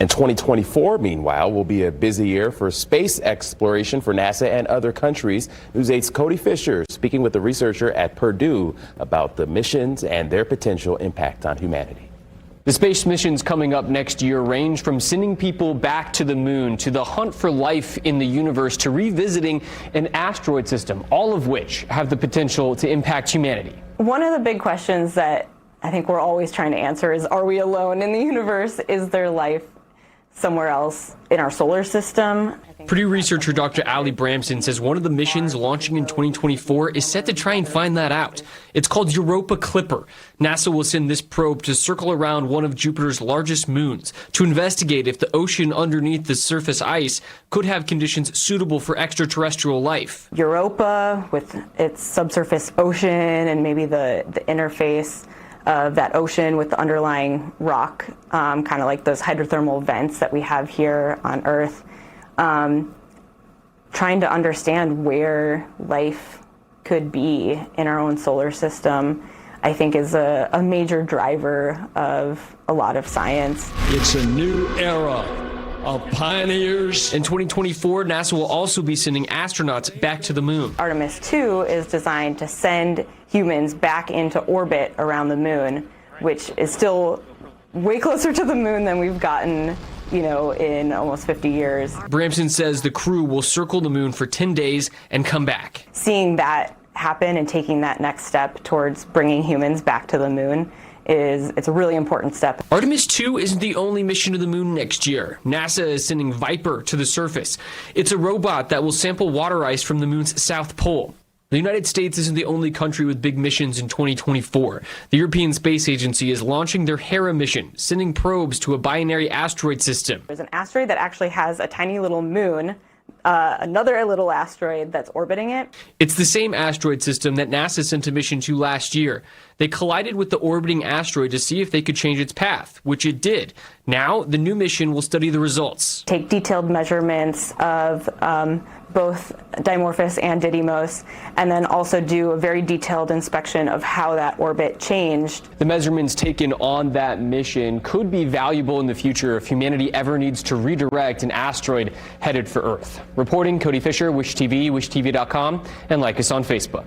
And 2024, meanwhile, will be a busy year for space exploration for NASA and other countries. News 8's Cody Fisher speaking with the researcher at Purdue about the missions and their potential impact on humanity. The space missions coming up next year range from sending people back to the moon to the hunt for life in the universe to revisiting an asteroid system, all of which have the potential to impact humanity. One of the big questions that I think we're always trying to answer is, are we alone in the universe? Is there life somewhere else in our solar system? Purdue researcher Dr. Ali Bramson says one of the missions launching in 2024 is set to try and find that out. It's called Europa Clipper. NASA will send this probe to circle around one of Jupiter's largest moons to investigate if the ocean underneath the surface ice could have conditions suitable for extraterrestrial life. Europa, with its subsurface ocean and maybe the interface of that ocean with the underlying rock, kind of like those hydrothermal vents that we have here on Earth. Trying to understand where life could be in our own solar system, I think, is a major driver of a lot of science. It's a new era of pioneers. In 2024, NASA will also be sending astronauts back to the moon. Artemis II is designed to send humans back into orbit around the moon, which is still way closer to the moon than we've gotten, in almost 50 years. Bramson says the crew will circle the moon for 10 days and come back. Seeing that happen and taking that next step towards bringing humans back to the moon it's a really important step. Artemis II isn't the only mission to the moon next year. NASA is sending Viper to the surface. It's a robot that will sample water ice from the moon's south pole. The United States isn't the only country with big missions in 2024. The European Space Agency is launching their Hera mission, sending probes to a binary asteroid system. There's an asteroid that actually has a tiny little moon, another little asteroid that's orbiting it. It's the same asteroid system that NASA sent a mission to last year. They collided with the orbiting asteroid to see if they could change its path, which it did. Now, the new mission will study the results. Take detailed measurements of both Dimorphos and Didymos, and then also do a very detailed inspection of how that orbit changed. The measurements taken on that mission could be valuable in the future if humanity ever needs to redirect an asteroid headed for Earth. Reporting, Cody Fisher, Wish TV, wishtv.com, and like us on Facebook.